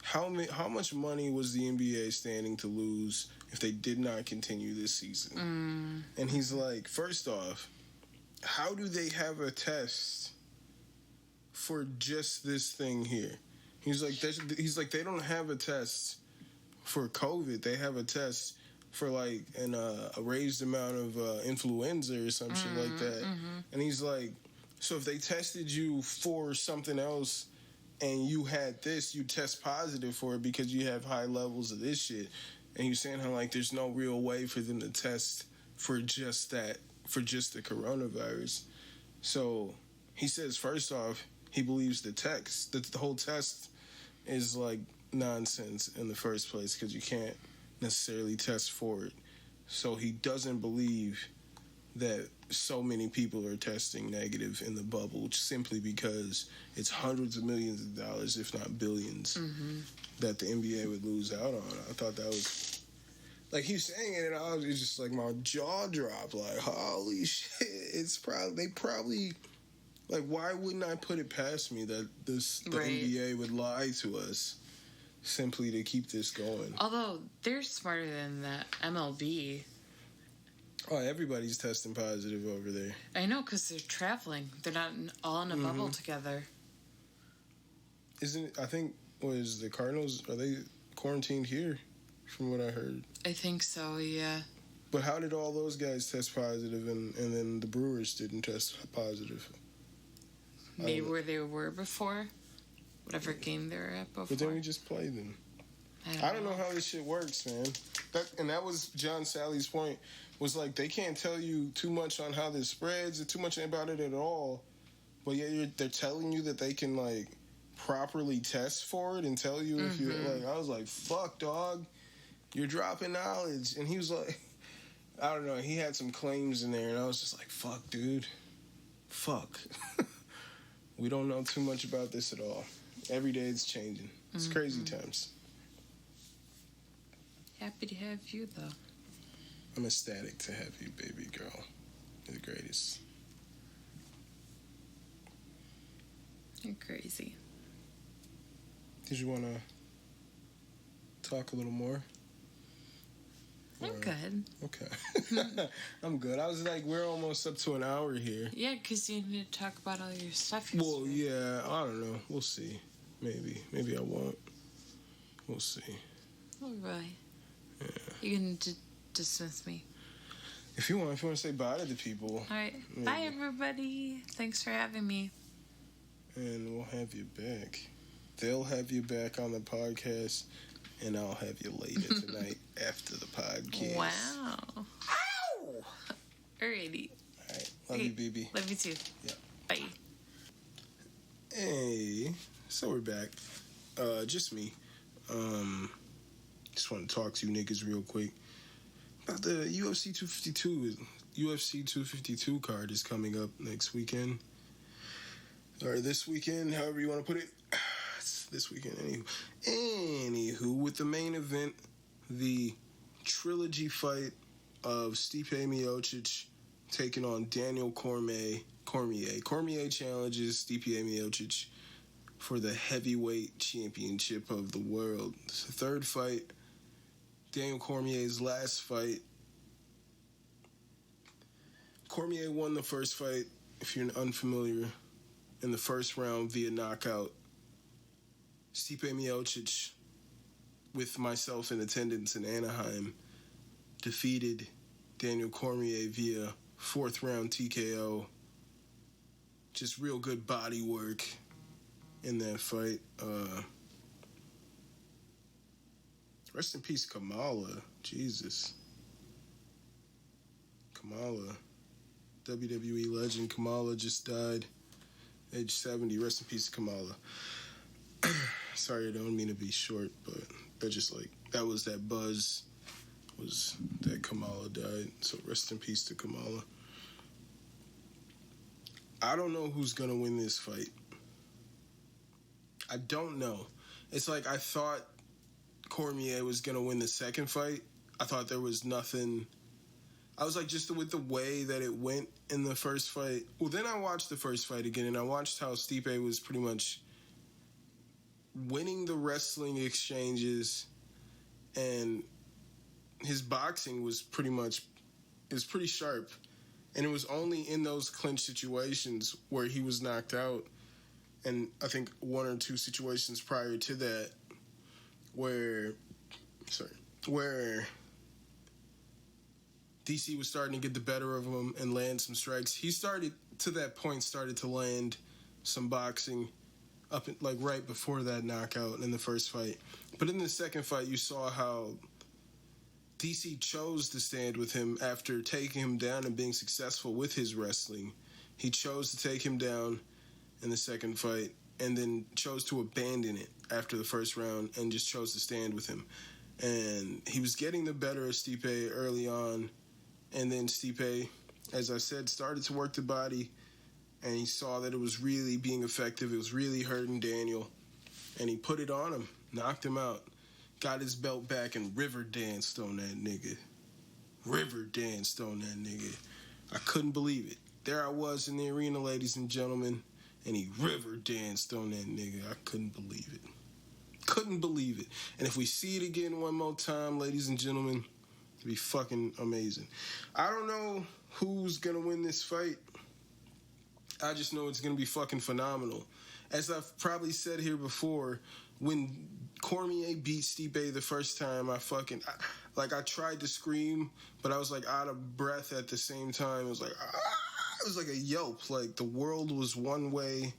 how much money was the NBA standing to lose if they did not continue this season? And he's like, first off, how do they have a test for just this thing here? He's like, they don't have a test for COVID. They have a test for, like, a raised amount of influenza or some shit like that. And he's like, so if they tested you for something else and you had this, you test positive for it because you have high levels of this shit. And he was saying how, like, there's no real way for them to test for just that, for just the coronavirus. So he says, first off, he believes that the whole test is, like, nonsense in the first place because you can't necessarily test for it. So he doesn't believe that so many people are testing negative in the bubble simply because it's hundreds of millions of dollars, if not billions, that the NBA would lose out on. I thought that was, like, he was saying it and I was just like, my jaw dropped, like, holy shit. They probably, like, why wouldn't I put it past me that the NBA would lie to us simply to keep this going? Although they're smarter than the MLB. Oh, everybody's testing positive over there. I know, because they're traveling. They're not all in a bubble together. I think, was the Cardinals, are they quarantined here, from what I heard? I think so, yeah. But how did all those guys test positive and then the Brewers didn't test positive? Maybe where they were before? Whatever game they were at before. But then we just played them. I don't know how this shit works, man. That was John Sally's point. Was like, they can't tell you too much on how this spreads or too much about it at all. But yeah, they're telling you that they can, like, properly test for it and tell you if you're, like, I was like, fuck, dog. You're dropping knowledge. And he was like, I don't know, he had some claims in there and I was just like, fuck, dude. Fuck. We don't know too much about this at all. Every day it's changing. It's crazy times. Happy to have you, though. I'm ecstatic to have you, baby girl. You're the greatest. You're crazy. Did you want to talk a little more? I'm good. Okay. I'm good. I was like, we're almost up to an hour here. Yeah, because you need to talk about all your stuff. Well, yeah, I don't know. We'll see. Maybe I won't. We'll see. Oh, really? Yeah. You can dismiss me. If you want to say bye to the people. All right. Maybe. Bye, everybody. Thanks for having me. And we'll have you back. They'll have you back on the podcast, and I'll have you later tonight after the podcast. Wow. Ow! Alrighty. All right. Love you, BB. Love you too. Yeah. Bye. Hey. So we're back. Just me. Just want to talk to you niggas real quick about the UFC 252. UFC 252 card is coming up next weekend. Or this weekend, however you want to put it. It's this weekend. Anywho, with the main event, the trilogy fight of Stipe Miocic taking on Daniel Cormier. Cormier challenges Stipe Miocic for the heavyweight championship of the world. It's the third fight. Daniel Cormier's last fight. Cormier won the first fight, if you're unfamiliar, in the first round via knockout. Stipe Miocic, with myself in attendance in Anaheim, defeated Daniel Cormier via fourth round TKO. Just real good body work in that fight. Rest in peace, Kamala. Jesus. Kamala. WWE legend Kamala just died. Age 70. Rest in peace to Kamala. Sorry, I don't mean to be short, but that was that buzz. Was that Kamala died. So rest in peace to Kamala. I don't know who's going to win this fight. I don't know. It's like I thought Cormier was going to win the second fight. I thought there was nothing. I was like, just with the way that it went in the first fight. Well, then I watched the first fight again, and I watched how Stipe was pretty much winning the wrestling exchanges, and his boxing was pretty sharp. And it was only in those clinch situations where he was knocked out, and I think one or two situations prior to that where DC was starting to get the better of him and land some strikes. He started to land some boxing up like right before that knockout in the first fight. But in the second fight, you saw how DC chose to stand with him after taking him down and being successful with his wrestling. He chose to take him down in the second fight and then chose to abandon it after the first round and just chose to stand with him. And he was getting the better of Stipe early on. And then Stipe, as I said, started to work the body. And he saw that it was really being effective. It was really hurting Daniel. And he put it on him, knocked him out. Got his belt back and river danced on that nigga. I couldn't believe it. There I was in the arena, ladies and gentlemen, and he river danced on that nigga. I couldn't believe it. And if we see it again one more time, ladies and gentlemen, it'd be fucking amazing. I don't know who's gonna win this fight. I just know it's gonna be fucking phenomenal. As I've probably said here before, when Cormier beat Stipe the first time, I tried to scream, but I was like out of breath at the same time. It was like a yelp. Like the world was one way,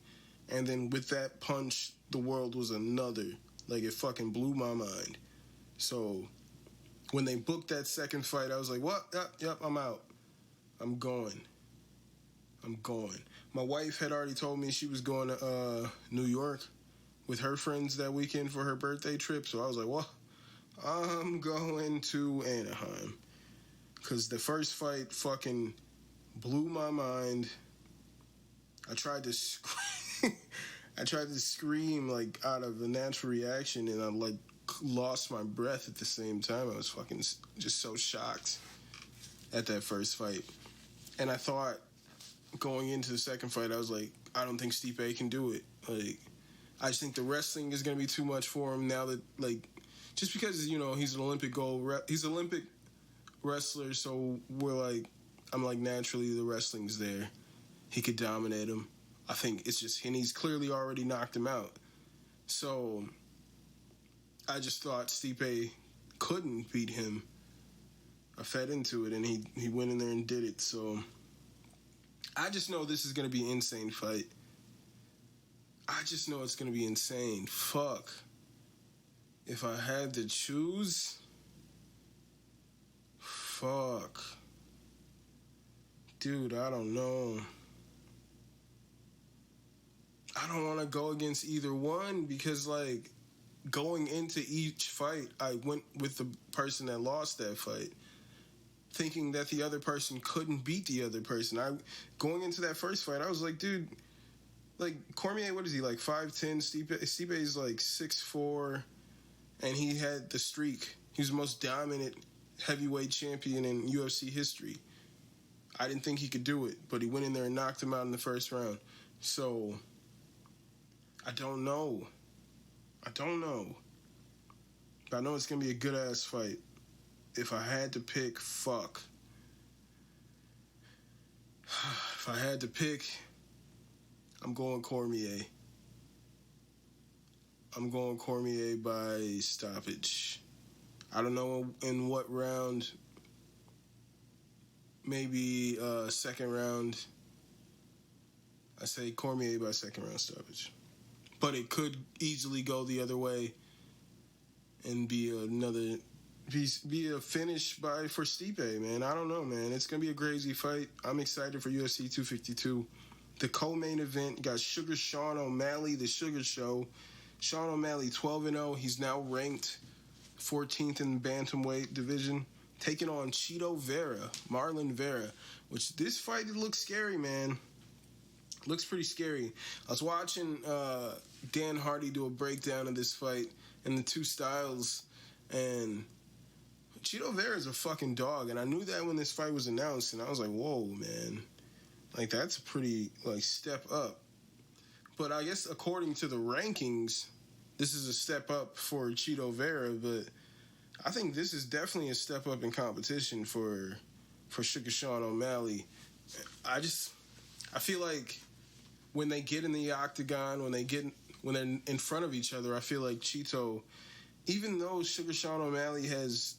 and then with that punch, the world was another. Like it fucking blew my mind. So when they booked that second fight, I was like, what? Yep, I'm out. I'm going. My wife had already told me she was going to New York with her friends that weekend for her birthday trip. So I was like, well, I'm going to Anaheim. Because the first fight fucking blew my mind. I tried to scream like out of a natural reaction, and I like lost my breath at the same time. I was fucking just so shocked at that first fight. And I thought going into the second fight, I was like, I don't think Stipe can do it. Like, I just think the wrestling is going to be too much for him now that, like, just because, you know, he's an Olympic wrestler, so I'm like, naturally the wrestling's there. He could dominate him. I think it's just, and he's clearly already knocked him out. So I just thought Stipe couldn't beat him. I fed into it, and he went in there and did it. So I just know this is going to be an insane fight. I just know it's going to be insane. Fuck. If I had to choose, fuck. Dude, I don't know. I don't want to go against either one because, like, going into each fight, I went with the person that lost that fight, thinking that the other person couldn't beat the other person. Going into that first fight, I was like, dude, like, Cormier, what is he, like 5'10"? Stipe is like 6'4", and he had the streak. He was the most dominant heavyweight champion in UFC history. I didn't think he could do it, but he went in there and knocked him out in the first round. So I don't know. But I know it's going to be a good-ass fight. If I had to pick, fuck. If I had to pick, I'm going Cormier. I'm going Cormier by stoppage. I don't know in what round. Maybe second round. I say Cormier by second round stoppage. But it could easily go the other way and be another be a finish for Stipe, man. I don't know, man. It's gonna be a crazy fight. I'm excited for UFC 252. The co-main event got Sugar Sean O'Malley, the Sugar Show. Sean O'Malley 12-0. He's now ranked 14th in the bantamweight division, taking on Chito Vera, Marlon Vera. Which this fight looks scary, man. Looks pretty scary. I was watching Dan Hardy do a breakdown of this fight and the two styles, and Chito Vera is a fucking dog, and I knew that when this fight was announced, and I was like, whoa, man. Like, that's a pretty, step up. But I guess according to the rankings, this is a step up for Chito Vera, but I think this is definitely a step up in competition for Sugar Sean O'Malley. I feel like when they get in the octagon, when they're in front of each other, I feel like Chito, even though Sugar Sean O'Malley has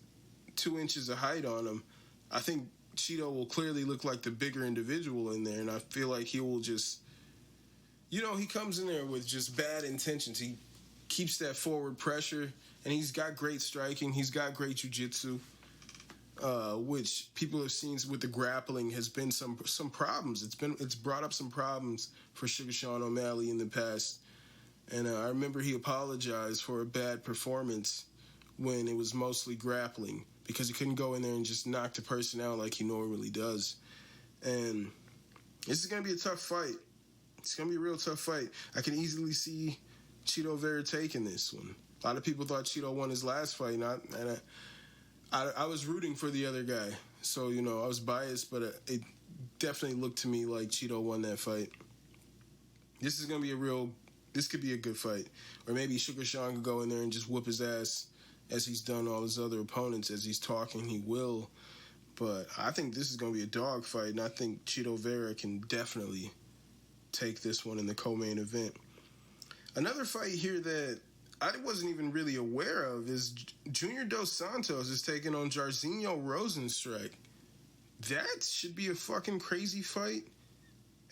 2 inches of height on him, I think Chito will clearly look like the bigger individual in there, and I feel like he will just, he comes in there with just bad intentions. He keeps that forward pressure, and he's got great striking. He's got great jiu-jitsu, which people have seen with the grappling has been some problems. It's brought up some problems for Sugar Sean O'Malley in the past, and I remember he apologized for a bad performance when it was mostly grappling, because he couldn't go in there and just knock the person out like he normally does. And this is going to be a tough fight. It's going to be a real tough fight. I can easily see Chito Vera taking this one. A lot of people thought Chito won his last fight, and I was rooting for the other guy. So, I was biased, but it definitely looked to me like Chito won that fight. This is going to be this could be a good fight. Or maybe Sugar Sean could go in there and just whoop his ass as he's done all his other opponents. As he's talking, he will. But I think this is going to be a dog fight, and I think Chito Vera can definitely take this one in the co-main event. Another fight here that I wasn't even really aware of is Junior Dos Santos is taking on Jairzinho Rozenstruik. That should be a fucking crazy fight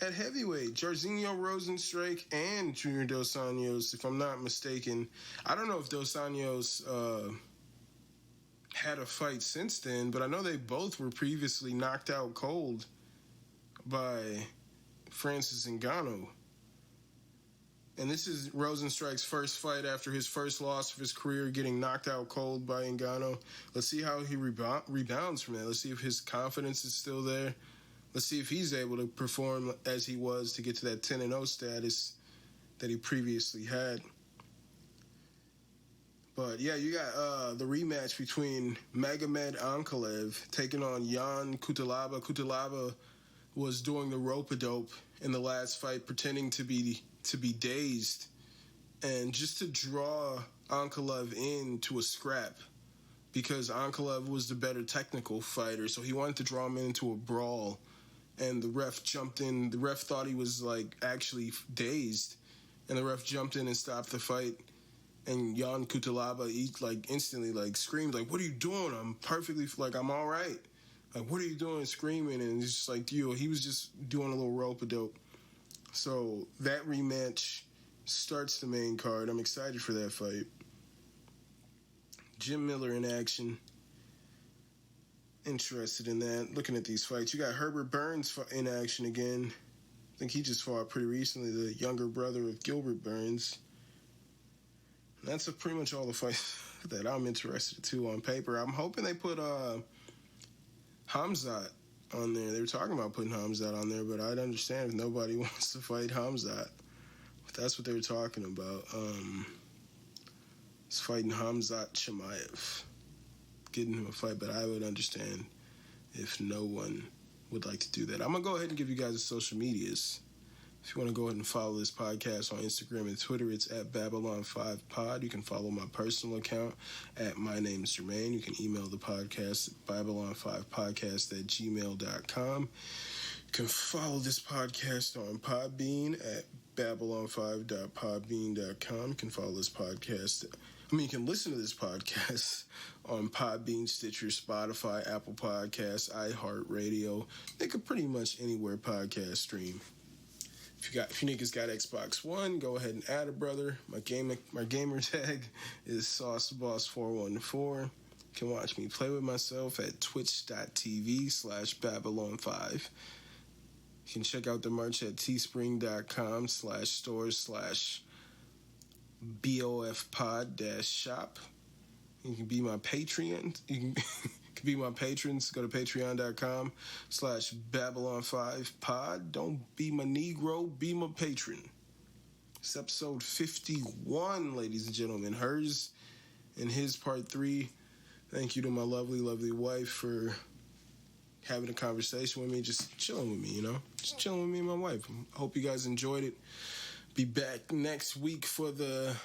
at heavyweight. Jairzinho Rozenstruik and Junior Dos Santos, if I'm not mistaken. I don't know if Dos Santos had a fight since then, but I know they both were previously knocked out cold by Francis Ngannou. And this is Rozenstruik's first fight after his first loss of his career, getting knocked out cold by Ngannou. Let's see how he rebounds from that. Let's see if his confidence is still there. Let's see if he's able to perform as he was to get to that 10-0 status that he previously had. But yeah, you got the rematch between Magomed Ankalaev taking on Jan Cutelaba. Cutelaba was doing the rope-a-dope in the last fight, pretending to be dazed, and just to draw Ankalaev into a scrap, because Ankalaev was the better technical fighter, so he wanted to draw him into a brawl, and the ref jumped in. The ref thought he was actually dazed, and the ref jumped in and stopped the fight. And Jan Cutelaba instantly screamed "What are you doing? I'm perfectly I'm all right. What are you doing?" Screaming, and it's just he was just doing a little rope-a-dope. So that rematch starts the main card. I'm excited for that fight. Jim Miller in action. Interested in that. Looking at these fights. You got Herbert Burns in action again. I think he just fought pretty recently, the younger brother of Gilbert Burns. And that's pretty much all the fights that I'm interested to on paper. I'm hoping they put Hamzat on there. They were talking about putting Hamzat on there, but I'd understand if nobody wants to fight Hamzat. But that's what they were talking about. It's fighting Hamzat Chimaev. Getting him a fight, but I would understand if no one would like to do that. I'm going to go ahead and give you guys the social medias. If you want to go ahead and follow this podcast on Instagram and Twitter, it's at Babylon5Pod. You can follow my personal account at My Name's Jermaine. You can email the podcast at Babylon5Podcast@gmail.com. You can follow this podcast on Podbean at Babylon5.podbean.com. You can follow this podcast. You can listen to this podcast on Podbean, Stitcher, Spotify, Apple Podcasts, iHeartRadio. They could pretty much anywhere podcast stream. If you niggas got Xbox One, go ahead and add a brother. My gamer tag is SauceBoss414. can watch me play with myself at twitch.tv/Babylon5. You can check out the merch at teespring.com/stores/BOFpod-shop. You can be my Patreon. You can be my patrons. Go to patreon.com/Babylon5pod. Don't be my Negro, be my patron. It's episode 51, ladies and gentlemen. Hers and his part 3. Thank you to my lovely, lovely wife for having a conversation with me, just chilling with me, you know? Just chilling with me and my wife. I hope you guys enjoyed it. Be back next week for the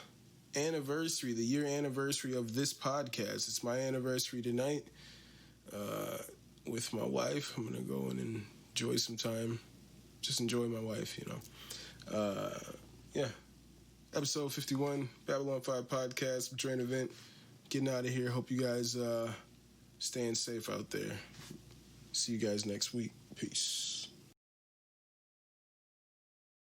anniversary, the year anniversary of this podcast. It's my anniversary tonight with my wife. I'm going to go and enjoy some time. Just enjoy my wife, you know? Yeah. Episode 51, Babylon 5 podcast, Train Event. Getting out of here. Hope you guys staying safe out there. See you guys next week. Peace.